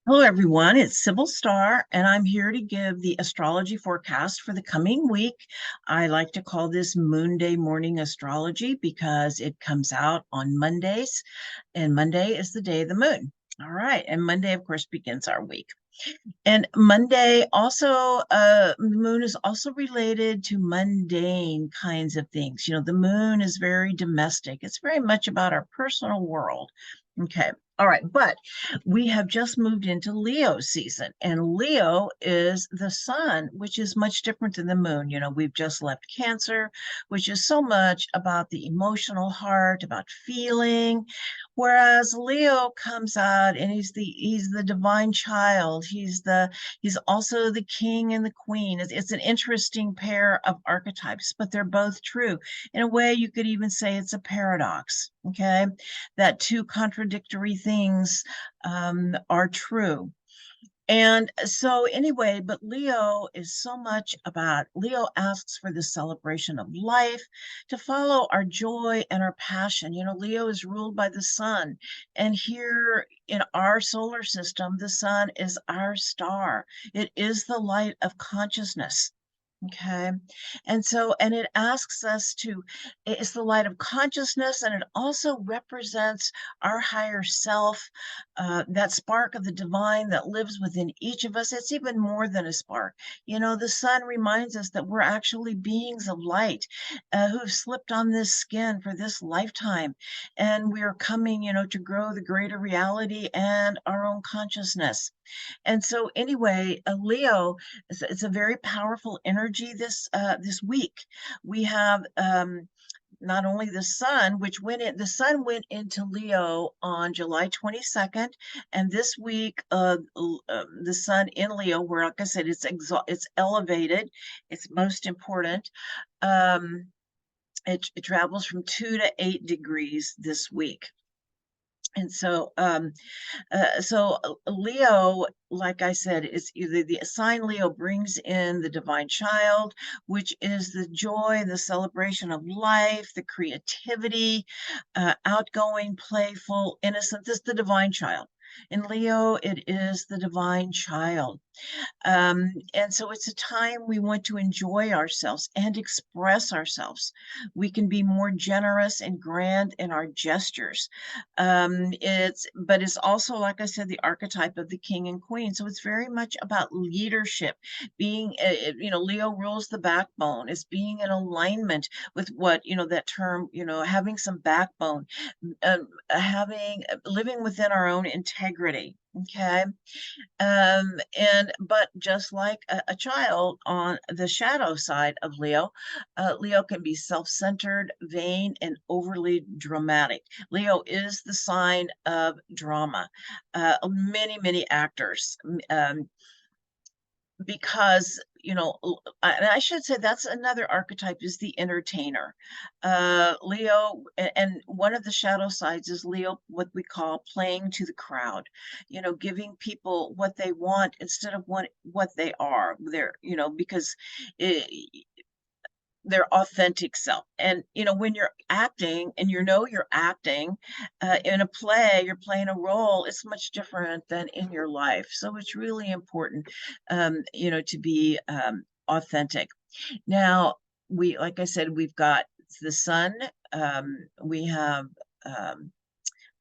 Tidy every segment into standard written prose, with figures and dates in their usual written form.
Hello, everyone. It's Sibyl Star, and I'm here to give the astrology forecast for the coming week. I like to call this MoonDay morning astrology because it comes out on Mondays, and Monday is the day of the moon. All right, and Monday, of course, begins our week. And Monday also, the moon is also related to mundane kinds of things. The moon is very domestic. It's very much about our personal world. Okay. All right. But we have just moved into Leo season, and Leo is the sun, which is much different than the moon. We've just left Cancer, which is so much about the emotional heart, about feeling. Whereas Leo comes out and he's the divine child. He's also the king and the queen. It's an interesting pair of archetypes, but they're both true. In a way, you could even say it's a paradox, okay? That two contradictory things are true. And so, anyway, but Leo is so much about, Leo asks for the celebration of life, to follow our joy and our passion. Leo is ruled by the sun. And here in our solar system, the sun is our star, it is the light of consciousness. Okay. And it asks us to, it's the light of consciousness, and it also represents our higher self, that spark of the divine that lives within each of us. It's even more than a spark. The sun reminds us that we're actually beings of light, who've slipped on this skin for this lifetime. And we are coming, to grow the greater reality and our own consciousness. And so, anyway, Leo, it's a very powerful energy this week. We have not only the sun, the sun went into Leo on July 22nd, and this week the sun in Leo, where, like I said, it's elevated, it's most important. It travels from 2 to 8 degrees this week. And so Leo, like I said, is either the sign Leo brings in the divine child, which is the joy, the celebration of life, the creativity, outgoing, playful, innocent. This is the divine child. In Leo, it is the divine child. And so it's a time we want to enjoy ourselves and express ourselves. We can be more generous and grand in our gestures. But it's also, like I said, the archetype of the king and queen. So it's very much about leadership, being, Leo rules the backbone. It's being in alignment with what, that term, having some backbone, living within our own integrity. Okay. But just like a child on the shadow side of Leo, Leo can be self-centered, vain, and overly dramatic. Leo is the sign of drama. Many actors, because I should say that's another archetype, is the entertainer. Leo, and one of the shadow sides is Leo, what we call playing to the crowd, giving people what they want instead of what they are. Because it, their authentic self. And when you're acting and you're acting in a play, you're playing a role, it's much different than in your life. So it's really important, to be authentic. Now, like I said, we've got the sun. We have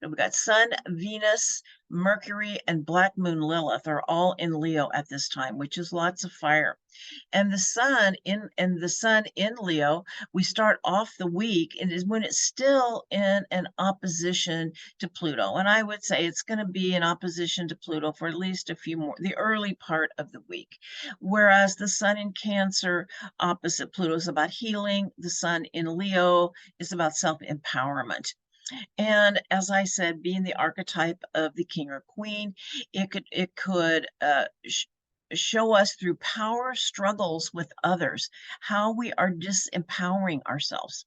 we've got Sun, Venus, Mercury, and Black Moon Lilith are all in Leo at this time, which is lots of fire. And the sun in Leo, we start off the week, and is when it's still in an opposition to Pluto. And I would say it's going to be in opposition to Pluto for at least a few more, the early part of the week. Whereas the sun in Cancer opposite Pluto is about healing, the sun in Leo is about self-empowerment. And as I said, being the archetype of the king or queen, it could show us through power struggles with others how we are disempowering ourselves.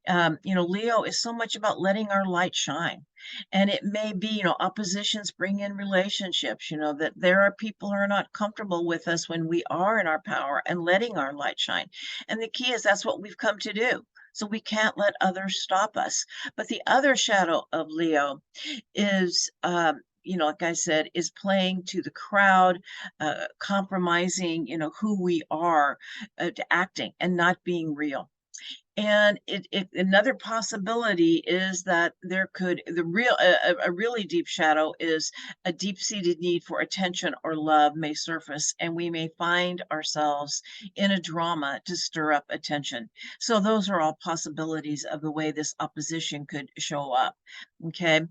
Leo is so much about letting our light shine. And it may be, oppositions bring in relationships, that there are people who are not comfortable with us when we are in our power and letting our light shine. And the key is that's what we've come to do. So we can't let others stop us. But the other shadow of Leo is, like I said, is playing to the crowd, compromising, who we are, to acting and not being real. And another possibility is that there could a really deep shadow is a deep-seated need for attention or love may surface, and we may find ourselves in a drama to stir up attention. So those are all possibilities of the way this opposition could show up. Okay.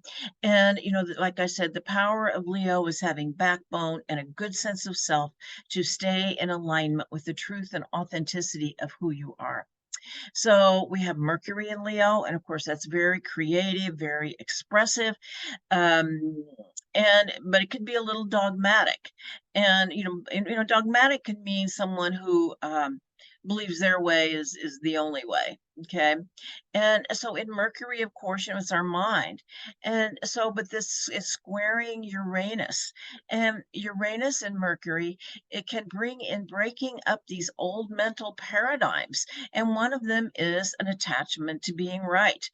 And like I said, the power of Leo is having backbone and a good sense of self to stay in alignment with the truth and authenticity of who you are. So we have Mercury in Leo, and of course that's very creative, very expressive, um, but it could be a little dogmatic, and dogmatic can mean someone who believes their way is the only way. Okay, and so in Mercury, of course, it's our mind, and so but this is squaring Uranus, and Uranus and Mercury, it can bring in breaking up these old mental paradigms, and one of them is an attachment to being right.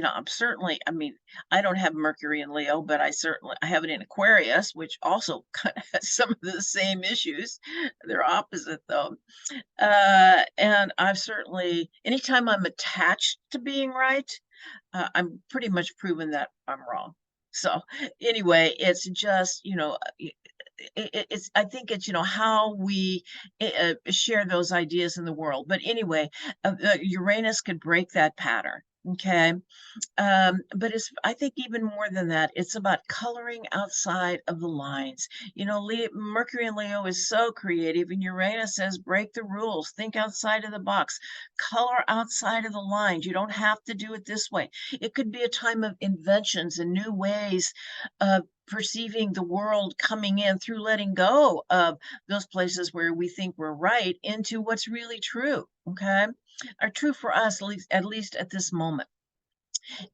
I'm certainly, I mean, I don't have Mercury in Leo, but I have it in Aquarius, which also kind of has some of the same issues. They're opposite though. And I've certainly, anytime I'm attached to being right, I'm pretty much proven that I'm wrong. So anyway, it's just, it's, I think it's, how we share those ideas in the world. But anyway, Uranus could break that pattern. Okay. But I think even more than that, it's about coloring outside of the lines. Mercury and Leo is so creative, and Uranus says, break the rules, think outside of the box, color outside of the lines. You don't have to do it this way. It could be a time of inventions and new ways of perceiving the world coming in through letting go of those places where we think we're right into what's really true. Okay. Are true for us, at least at this moment.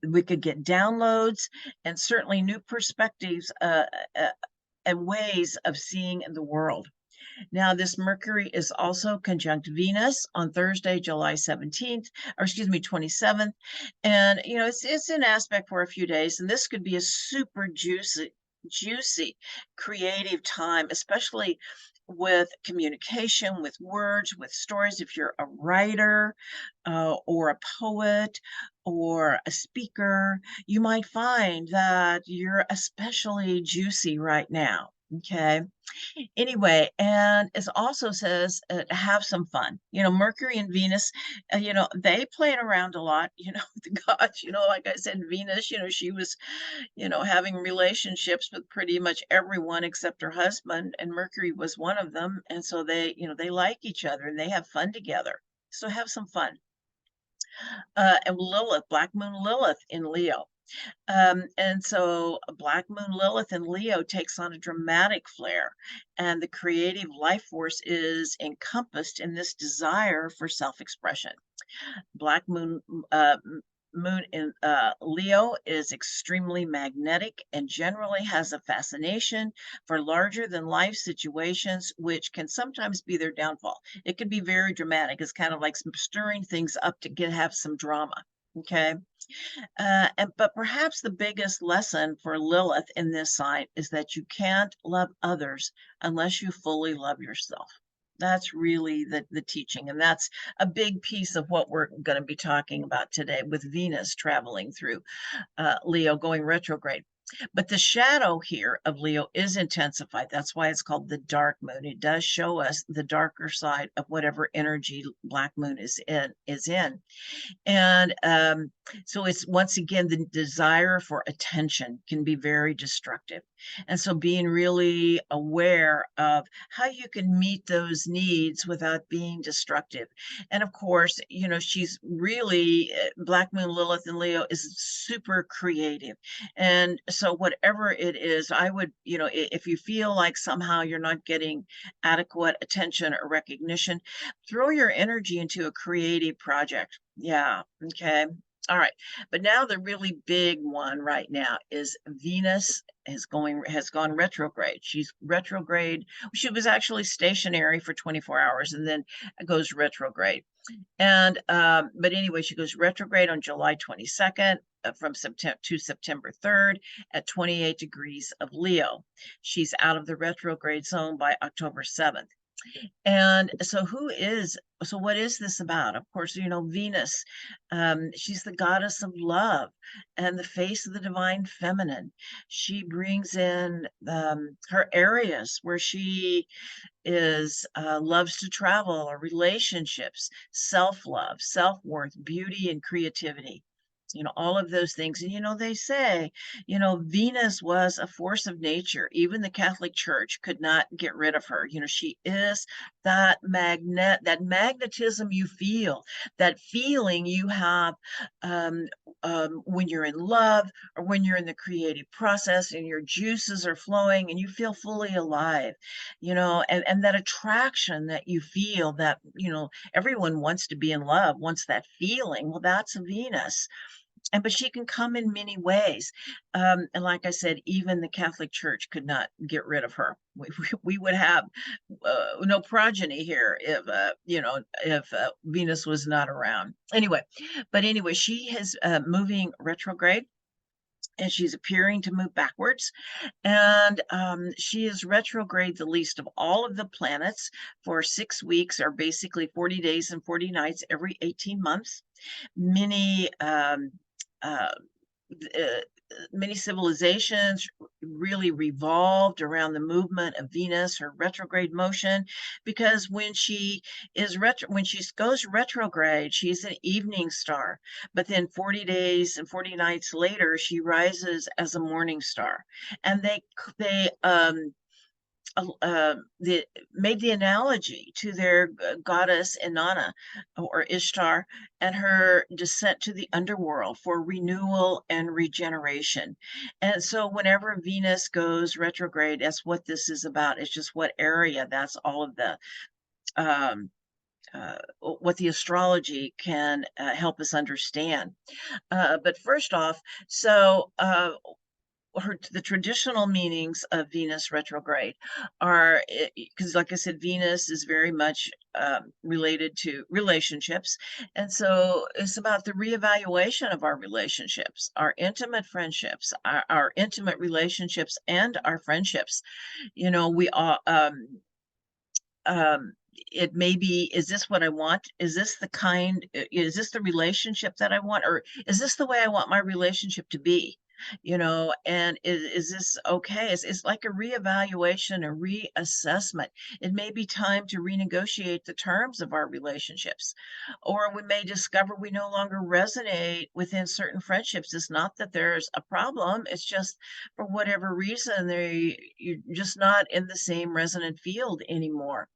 We could get downloads and certainly new perspectives, and ways of seeing the world. Now, this Mercury is also conjunct Venus on Thursday, July 17th, or excuse me, 27th. And, it's an aspect for a few days, and this could be a super juicy, creative time, especially with communication, with words, with stories. If you're a writer, or a poet or a speaker, you might find that you're especially juicy right now. Okay. Anyway, and it also says, have some fun. Mercury and Venus, they played around a lot, with the gods, like I said, Venus, she was, having relationships with pretty much everyone except her husband, and Mercury was one of them. And so they like each other and they have fun together. So have some fun. And Lilith, Black Moon Lilith in Leo. And so Black Moon Lilith in Leo takes on a dramatic flair, and the creative life force is encompassed in this desire for self-expression. Black Moon Moon in Leo is extremely magnetic and generally has a fascination for larger than life situations, which can sometimes be their downfall. It can be very dramatic. It's kind of like stirring things up to have some drama. Okay. But perhaps the biggest lesson for Lilith in this sign is that you can't love others unless you fully love yourself. That's really the teaching. And that's a big piece of what we're going to be talking about today with Venus traveling through Leo, going retrograde. But the shadow here of Leo is intensified. That's why it's called the dark moon. It does show us the darker side of whatever energy Black Moon is in. And so it's once again, the desire for attention can be very destructive. And so being really aware of how you can meet those needs without being destructive. And of course, she's really, Black Moon Lilith in Leo is super creative. And so whatever it is, I would, if you feel like somehow you're not getting adequate attention or recognition, throw your energy into a creative project. Yeah. Okay. All right. But now the really big one right now is Venus has gone retrograde. She's retrograde. She was actually stationary for 24 hours and then goes retrograde. And but anyway, she goes retrograde on July 22nd. from September to September 3rd at 28 degrees of Leo. She's out of the retrograde zone by October 7th. And so what is this about? Of course, Venus, she's the goddess of love and the face of the divine feminine. She brings in her areas where she is loves to travel, or relationships, self-love, self-worth, beauty, and creativity. All of those things. And they say, Venus was a force of nature. Even the Catholic Church could not get rid of her. She is that magnetism you feel, that feeling you have when you're in love, or when you're in the creative process and your juices are flowing and you feel fully alive, and that attraction that you feel, that, everyone wants to be in love, wants that feeling. Well, that's Venus. But she can come in many ways. And like I said, even the Catholic Church could not get rid of her. We would have no progeny here if Venus was not around. Anyway, she is moving retrograde, and she's appearing to move backwards. And she is retrograde the least of all of the planets for 6 weeks, or basically 40 days and 40 nights every 18 months. Many uh, many civilizations really revolved around the movement of Venus, her retrograde motion, because when she goes retrograde, she's an evening star, but then 40 days and 40 nights later, she rises as a morning star. And they made the analogy to their goddess Inanna, or Ishtar, and her descent to the underworld for renewal and regeneration. And so whenever Venus goes retrograde, that's what this is about. It's just what area. That's all of the what the astrology can help us understand. But first off, the traditional meanings of Venus retrograde are, because like I said, Venus is very much related to relationships. And so it's about the reevaluation of our relationships, our intimate friendships, our intimate relationships, and our friendships. We all, it may be, is this what I want? Is this the relationship that I want? Or is this the way I want my relationship to be? And is this okay? It's like a reevaluation, a reassessment. It may be time to renegotiate the terms of our relationships, or we may discover we no longer resonate within certain friendships. It's not that there's a problem, it's just for whatever reason you're just not in the same resonant field anymore.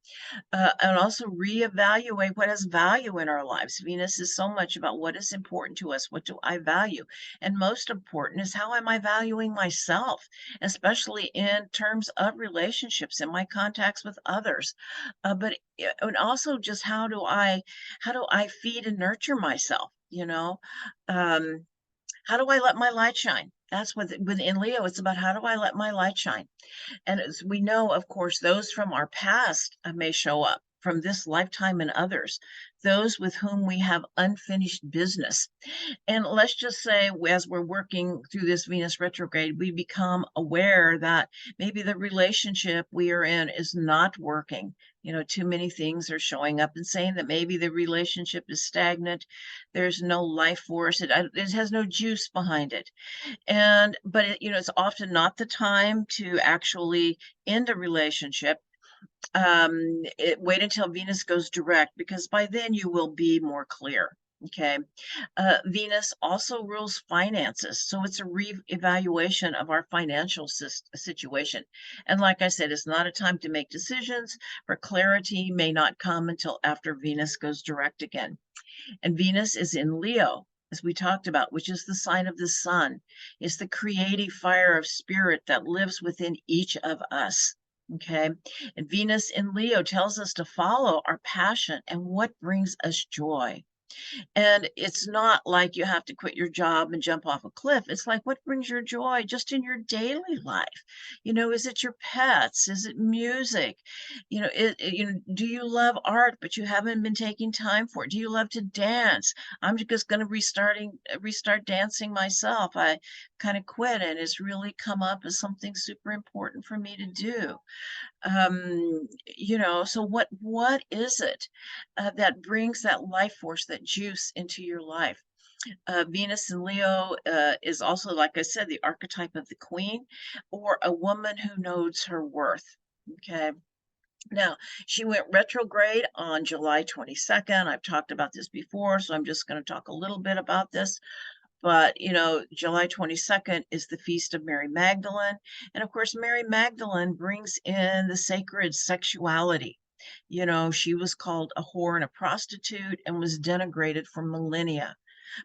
And also reevaluate what has value in our lives. Venus is so much about what is important to us. What do I value? And most important is, how am I valuing myself, especially in terms of relationships and my contacts with others. And also just how do I feed and nurture myself? How do I let my light shine? That's in Leo, it's about, how do I let my light shine? And as we know, of course, those from our past may show up from this lifetime and others, those with whom we have unfinished business. And let's just say, as we're working through this Venus retrograde, we become aware that maybe the relationship we are in is not working. Too many things are showing up and saying that maybe the relationship is stagnant. There's no life force. It has no juice behind it. But it's often not the time to actually end a relationship. Wait until Venus goes direct, because by then you will be more clear. Okay. Venus also rules finances, so it's a re-evaluation of our financial situation. And like I said, it's not a time to make decisions, for clarity may not come until after Venus goes direct again. And Venus is in Leo, as we talked about, which is the sign of the sun. It's the creative fire of spirit that lives within each of us. Okay. And Venus in Leo tells us to follow our passion and what brings us joy. And it's not like you have to quit your job and jump off a cliff. It's like, what brings your joy just in your daily life? Is it your pets? Is it music? Do you love art, but you haven't been taking time for it? Do you love to dance? I'm just going to restart dancing myself. I kind of quit, and it's really come up as something super important for me to do. So what is it that brings that life force, that juice into your life? Venus in Leo is also, like I said, the archetype of the queen, or a woman who knows her worth. Okay. Now, she went retrograde on July 22nd. I've talked about this before, so I'm just going to talk a little bit about this. But, July 22nd is the feast of Mary Magdalene. And of course, Mary Magdalene brings in the sacred sexuality. She was called a whore and a prostitute and was denigrated for millennia.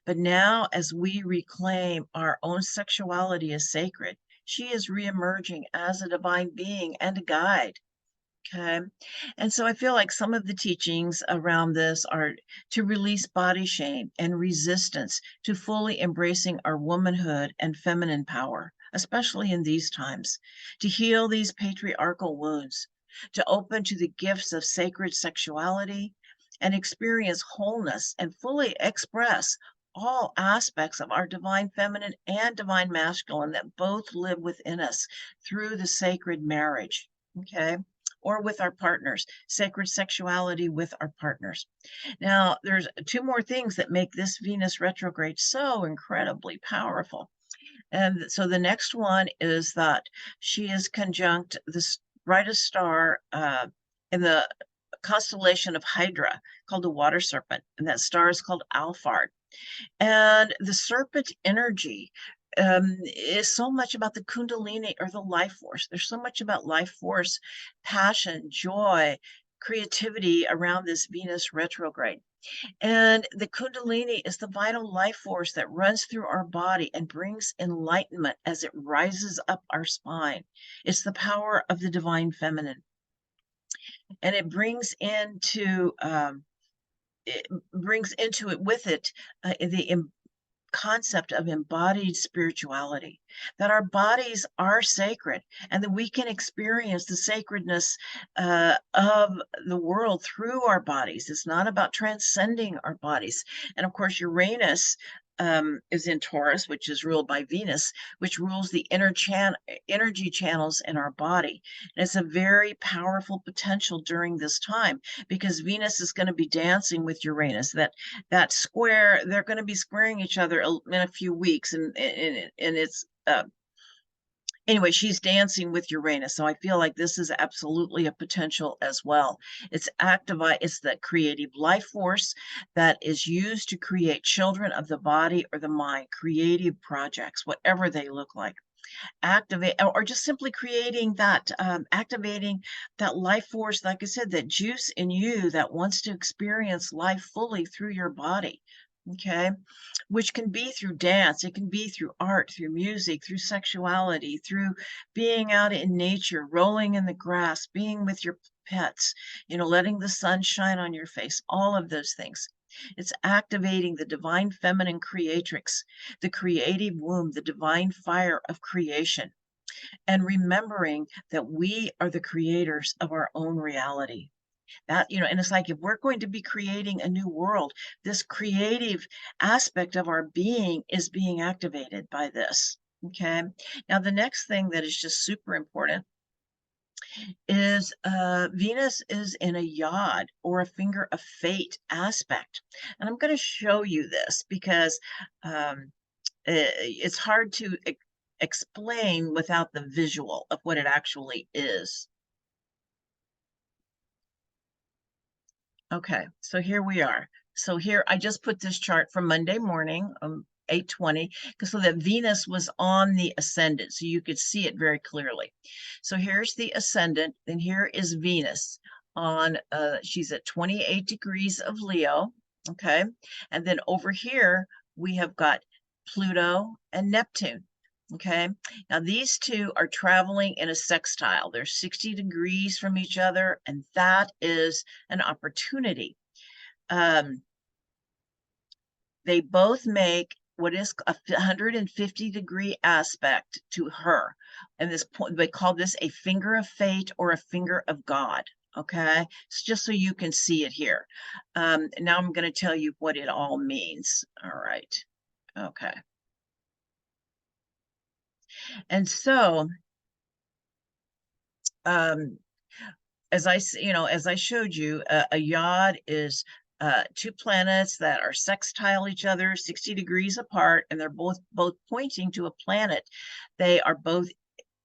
But now, as we reclaim our own sexuality as sacred, she is reemerging as a divine being and a guide. Okay. And so I feel like some of the teachings around this are to release body shame and resistance to fully embracing our womanhood and feminine power, especially in these times, to heal these patriarchal wounds, to open to the gifts of sacred sexuality and experience wholeness and fully express all aspects of our divine feminine and divine masculine that both live within us through the sacred marriage. Okay. Or with our partners, sacred sexuality with our partners. Now, there's two more things that make this Venus retrograde so incredibly powerful. And so the next one is that she is conjunct the brightest star in the constellation of Hydra, called the water serpent, and that star is called Alphard. And the serpent energy is so much about the kundalini, or the life force. There's so much about life force, passion, joy, creativity around this Venus retrograde. And the kundalini is the vital life force that runs through our body and brings enlightenment as it rises up our spine. It's the power of the divine feminine. And it brings into it with it the concept of embodied spirituality, that our bodies are sacred and that we can experience the sacredness of the world through our bodies. It's not about transcending our bodies. And of course, Uranus is in Taurus, which is ruled by Venus, which rules the energy channels in our body. And it's a very powerful potential during this time, because Venus is going to be dancing with Uranus. That square, they're going to be squaring each other in a few weeks, and it's anyway, she's dancing with Uranus. So I feel like this is absolutely a potential as well. It's the creative life force that is used to create children of the body or the mind, creative projects, whatever they look like. Activate, or just simply creating that, activating that life force, like I said, that juice in you that wants to experience life fully through your body. Okay, which can be through dance, it can be through art, through music, through sexuality, through being out in nature, rolling in the grass, being with your pets, letting the sun shine on your face, all of those things. It's activating the divine feminine creatrix, the creative womb, the divine fire of creation, and remembering that we are the creators of our own reality. And it's like, if we're going to be creating a new world, this creative aspect of our being is being activated by this. Okay. Now, the next thing that is just super important is Venus is in a yod, or a finger of fate aspect. And I'm going to show you this because it's hard to explain without the visual of what it actually is. Okay, so here we are. So here, I just put this chart from Monday morning, 8:20, so that Venus was on the ascendant, so you could see it very clearly. So here's the ascendant, and here is Venus on, she's at 28 degrees of Leo, okay? And then over here, we have got Pluto and Neptune. Okay, now these two are traveling in a sextile. They're 60 degrees from each other, and that is an opportunity. They both make what is a 150-degree aspect to her. And this point, they call this a finger of fate or a finger of God. Okay, it's just so you can see it here. Now I'm going to tell you what it all means. All right. Okay. And so, as I showed you, a yod is two planets that are sextile each other 60 degrees apart, and they're both pointing to a planet. They are both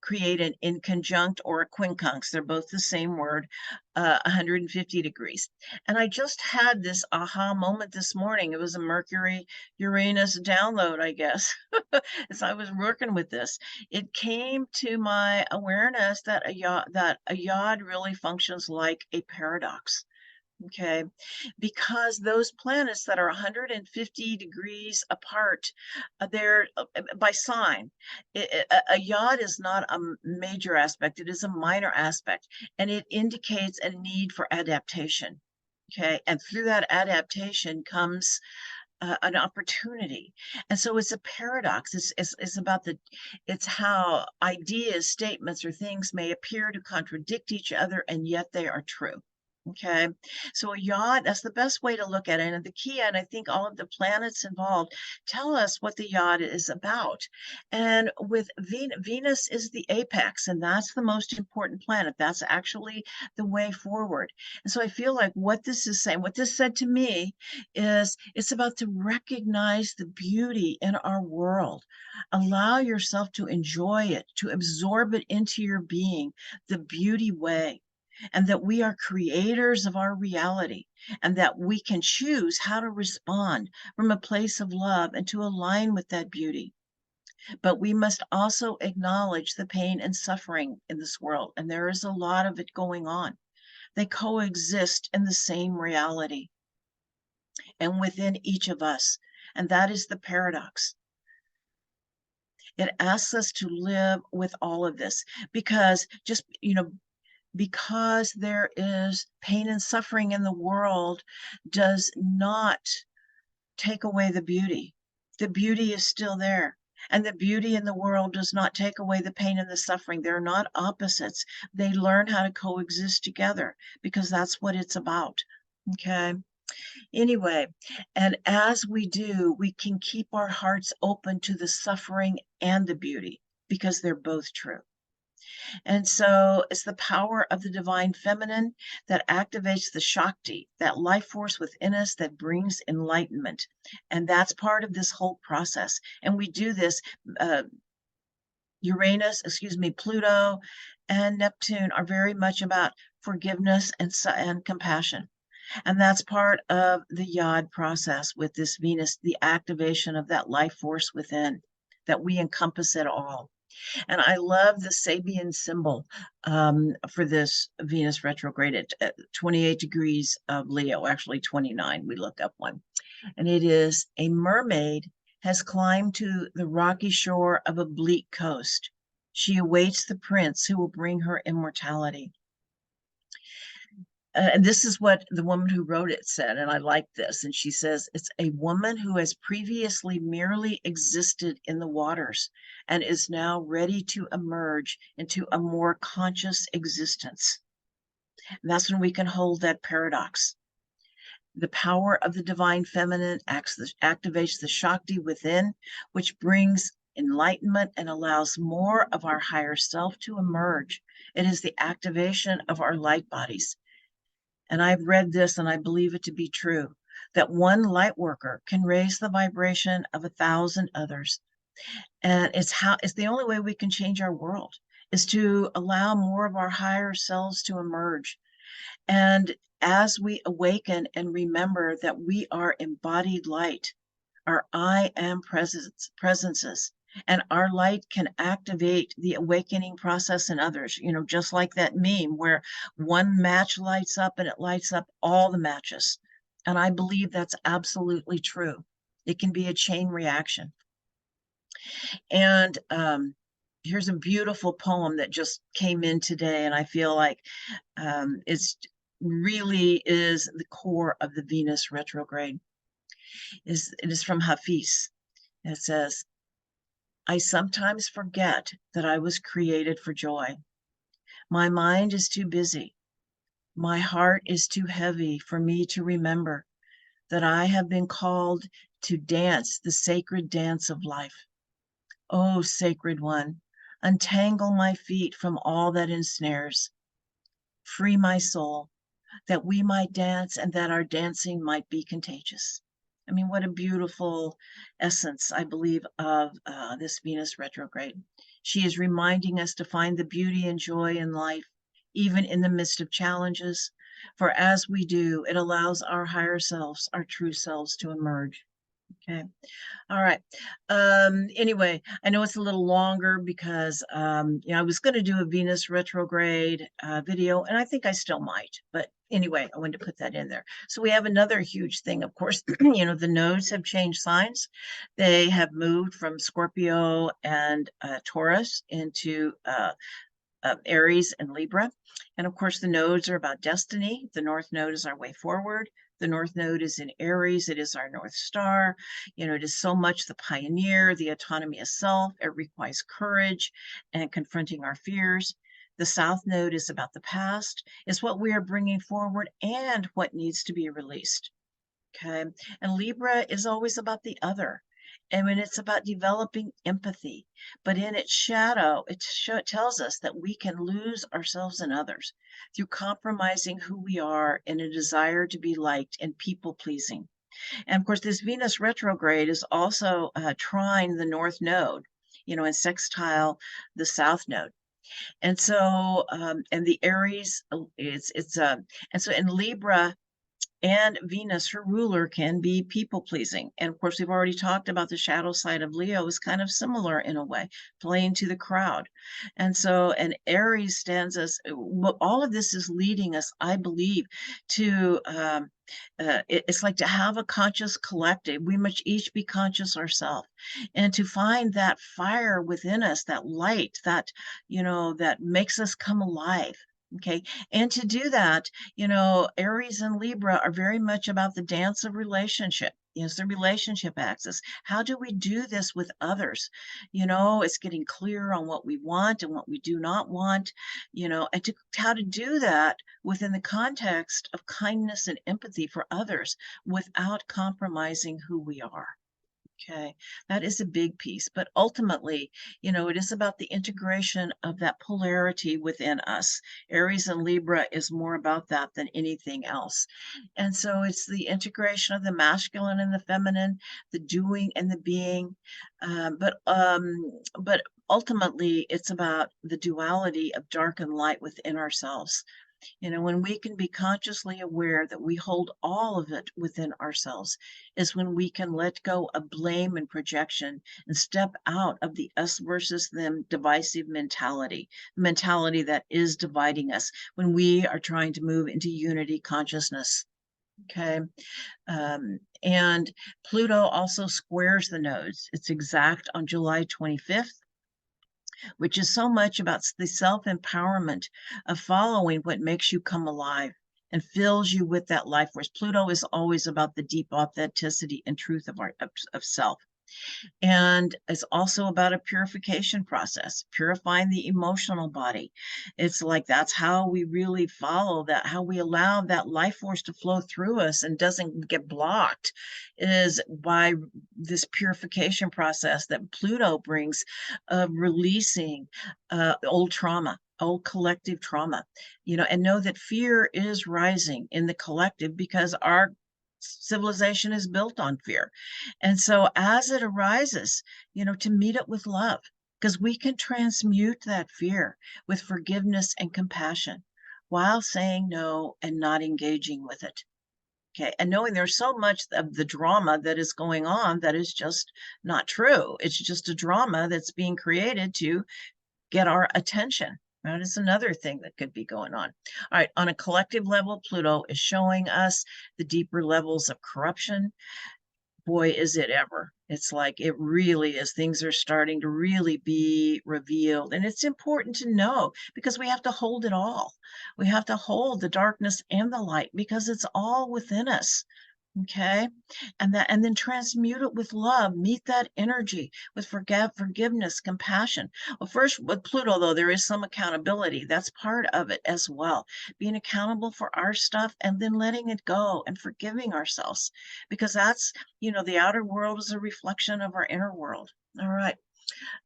created in conjunct or a quincunx. They're both the same word, 150 degrees. And I just had this aha moment this morning. It was a Mercury Uranus download, I guess. As I was working with this, it came to my awareness that a yod really functions like a paradox. Okay, because those planets that are 150 degrees apart, they're by sign. A yod is not a major aspect, it is a minor aspect, and it indicates a need for adaptation. Okay, and through that adaptation comes an opportunity. And so it's a paradox. It's about it's how ideas, statements, or things may appear to contradict each other, and yet they are true. Okay, so a yod, that's the best way to look at it. And the key, and I think all of the planets involved tell us what the yod is about. And with Venus is the apex, and that's the most important planet. That's actually the way forward. And so I feel like what this is saying, what this said to me is it's about to recognize the beauty in our world. Allow yourself to enjoy it, to absorb it into your being, the beauty way, and that we are creators of our reality, and that we can choose how to respond from a place of love and to align with that beauty. But we must also acknowledge the pain and suffering in this world, and there is a lot of it going on. They coexist in the same reality and within each of us, and that is the paradox. It asks us to live with all of this because because there is pain and suffering in the world does not take away the beauty. The beauty is still there. And the beauty in the world does not take away the pain and the suffering. They're not opposites. They learn how to coexist together because that's what it's about. Okay. Anyway, and as we do, we can keep our hearts open to the suffering and the beauty because they're both true. And so it's the power of the divine feminine that activates the Shakti, that life force within us that brings enlightenment. And that's part of this whole process. And we do this, Pluto and Neptune are very much about forgiveness and compassion. And that's part of the yod process with this Venus, the activation of that life force within, that we encompass it all. And I love the Sabian symbol for this Venus retrograde at 28 degrees of Leo, actually 29. We look up one. And it is a mermaid has climbed to the rocky shore of a bleak coast. She awaits the prince who will bring her immortality. And this is what the woman who wrote it said, and I like this. And she says, it's a woman who has previously merely existed in the waters and is now ready to emerge into a more conscious existence. And that's when we can hold that paradox. The power of the divine feminine activates the Shakti within, which brings enlightenment and allows more of our higher self to emerge. It is the activation of our light bodies. And I've read this and I believe it to be true, that one light worker can raise the vibration of 1,000 others. And it's the only way we can change our world, is to allow more of our higher selves to emerge. And as we awaken and remember that we are embodied light, our I am presences, and our light can activate the awakening process in others, just like that meme where one match lights up and it lights up all the matches. And I believe that's absolutely true. It can be a chain reaction. And here's a beautiful poem that just came in today, and I feel like it's really is the core of the Venus retrograde. It is from Hafiz. It says, I sometimes forget that I was created for joy. My mind is too busy. My heart is too heavy for me to remember that I have been called to dance the sacred dance of life. Oh, sacred one, untangle my feet from all that ensnares. Free my soul, that we might dance and that our dancing might be contagious. I mean, what a beautiful essence, I believe, of this Venus retrograde. She is reminding us to find the beauty and joy in life, even in the midst of challenges. For as we do, it allows our higher selves, our true selves, to emerge. Okay. All right. Anyway, I know it's a little longer because I was going to do a Venus retrograde video, and I think I still might. But anyway, I wanted to put that in there. So we have another huge thing, of course. The nodes have changed signs. They have moved from Scorpio and Taurus into Aries and Libra. And of course, the nodes are about destiny. The North Node is our way forward. The North Node is in Aries. It is our North Star. It is so much the pioneer, the autonomy of self. It requires courage and confronting our fears. The South Node is about the past. It's what we are bringing forward and what needs to be released. Okay. And Libra is always about the other. And when it's about developing empathy, but in its shadow, it tells us that we can lose ourselves and others through compromising who we are in a desire to be liked and people pleasing. And of course, this Venus retrograde is also trine the North Node, and sextile the South Node. And so, and the Aries, and so in Libra, and Venus, her ruler, can be people pleasing. And of course, we've already talked about the shadow side of Leo is kind of similar in a way, playing to the crowd. And so, and Aries stands as all of this is leading us, I believe, to it's like to have a conscious collective. We must each be conscious ourselves and to find that fire within us, that light that, that makes us come alive. Okay. And to do that, Aries and Libra are very much about the dance of relationship. It's the relationship axis. How do we do this with others? It's getting clear on what we want and what we do not want, and how to do that within the context of kindness and empathy for others without compromising who we are. Okay, that is a big piece, but ultimately, it is about the integration of that polarity within us. Aries and Libra is more about that than anything else. And so it's the integration of the masculine and the feminine, the doing and the being. But ultimately, it's about the duality of dark and light within ourselves. When we can be consciously aware that we hold all of it within ourselves, is when we can let go of blame and projection and step out of the us versus them divisive mentality that is dividing us when we are trying to move into unity consciousness. Okay. And Pluto also squares the nodes. It's exact on July 25th. Which is so much about the self-empowerment of following what makes you come alive and fills you with that life force. Pluto is always about the deep authenticity and truth of self. And it's also about a purification process, purifying the emotional body. It's like that's how we really follow that, how we allow that life force to flow through us and doesn't get blocked, is by this purification process that Pluto brings of releasing old trauma, old collective trauma, and know that fear is rising in the collective because our civilization is built on fear. And so as it arises, to meet it with love, because we can transmute that fear with forgiveness and compassion while saying no and not engaging with it. Okay. And knowing there's so much of the drama that is going on that is just not true. It's just a drama that's being created to get our attention. That is another thing that could be going on. All right, on a collective level, Pluto is showing us the deeper levels of corruption. Boy, is it ever. It's like it really is. Things are starting to really be revealed. And it's important to know because we have to hold it all. We have to hold the darkness and the light because it's all within us. Okay. And then transmute it with love, meet that energy with forgiveness, compassion. Well, first with Pluto, though, there is some accountability. That's part of it as well. Being accountable for our stuff and then letting it go and forgiving ourselves, because that's, the outer world is a reflection of our inner world. All right.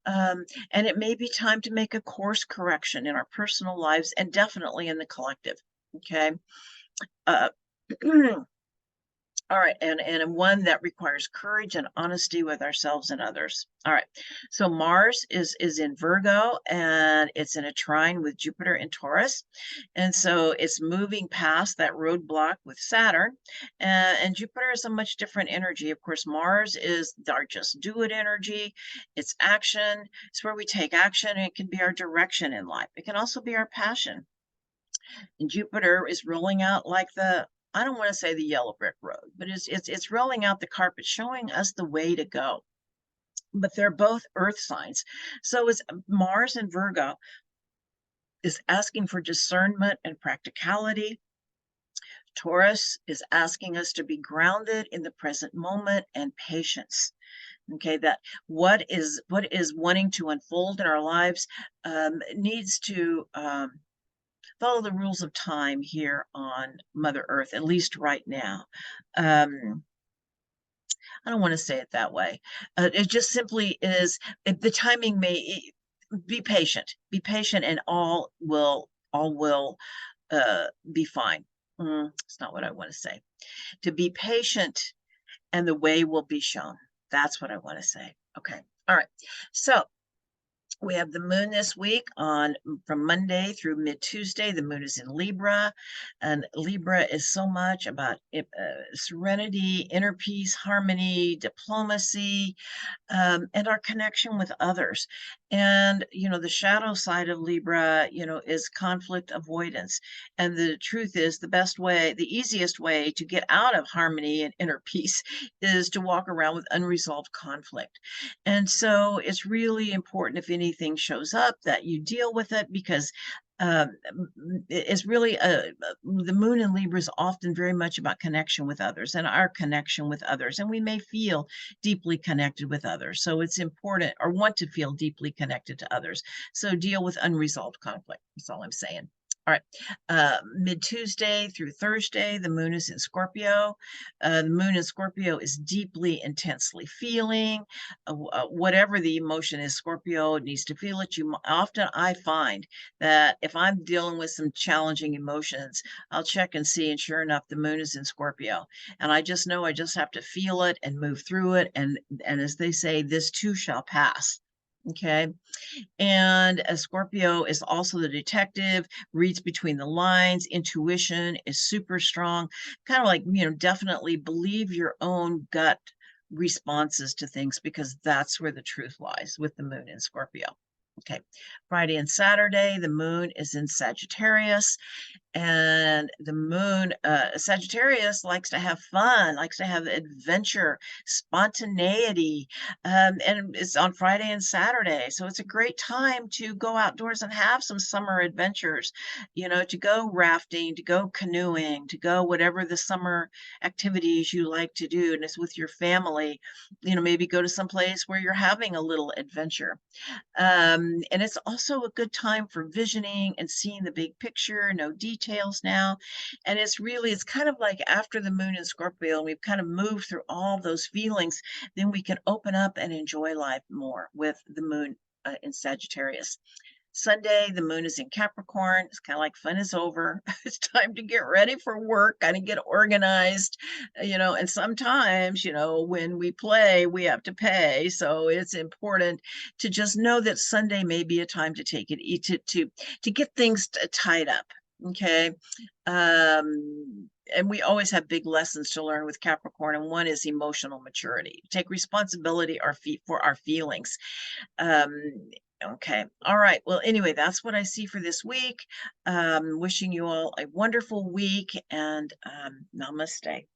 And it may be time to make a course correction in our personal lives and definitely in the collective. Okay. Uh, All right, and one that requires courage and honesty with ourselves and others. All right, so Mars is in Virgo, and it's in a trine with Jupiter in Taurus, and so it's moving past that roadblock with Saturn, and Jupiter is a much different energy. Of course, Mars is our just do it energy. It's action. It's where we take action. And it can be our direction in life. It can also be our passion. And Jupiter is rolling out like I don't want to say the yellow brick road, but it's rolling out the carpet, showing us the way to go. But they're both earth signs. So it's Mars and Virgo is asking for discernment and practicality. Taurus is asking us to be grounded in the present moment and patience. Okay, that what is wanting to unfold in our lives needs to follow the rules of time here on Mother Earth, at least right now. I don't want to say it that way. It just simply is, the timing may be patient, and all will be fine. It's not what I want to say. To be patient, and the way will be shown. That's what I want to say. Okay. All right. So we have the moon this week from Monday through mid-Tuesday. The moon is in Libra, and Libra is so much about serenity, inner peace, harmony, diplomacy, and our connection with others. And, the shadow side of Libra, is conflict avoidance. And the truth is, the easiest way to get out of harmony and inner peace is to walk around with unresolved conflict. And so it's really important, if anything shows up, that you deal with it, because it's really the moon in Libra is often very much about connection with others and our connection with others, and we may feel deeply connected with others, so it's important, or want to feel deeply connected to others, so deal with unresolved conflict. That's all I'm saying. All right, mid-Tuesday through Thursday, the moon is in Scorpio. The moon in Scorpio is deeply, intensely feeling. Whatever the emotion is, Scorpio needs to feel it. I find that if I'm dealing with some challenging emotions, I'll check and see, and sure enough, the moon is in Scorpio. And I just know I just have to feel it and move through it. And as they say, this too shall pass. Okay. And a Scorpio is also the detective, reads between the lines, intuition is super strong, kind of like, definitely believe your own gut responses to things, because that's where the truth lies with the moon in Scorpio. Okay, Friday and Saturday, the moon is in Sagittarius, and the moon, Sagittarius likes to have fun, likes to have adventure, spontaneity, and it's on Friday and Saturday. So it's a great time to go outdoors and have some summer adventures, to go rafting, to go canoeing, to go whatever the summer activities you like to do, and it's with your family, maybe go to some place where you're having a little adventure. And it's also a good time for visioning and seeing the big picture, no details now. And it's kind of like after the moon in Scorpio, and we've kind of moved through all those feelings, then we can open up and enjoy life more with the moon in Sagittarius. Sunday, the moon is in Capricorn. It's kind of like fun is over. It's time to get ready for work, kind of get organized, and sometimes, when we play, we have to pay. So it's important to just know that Sunday may be a time to take it, to get things tied up. Okay. And we always have big lessons to learn with Capricorn, and one is emotional maturity. Take responsibility for our feelings. Okay. All right. Well, anyway, that's what I see for this week. Wishing you all a wonderful week, and namaste.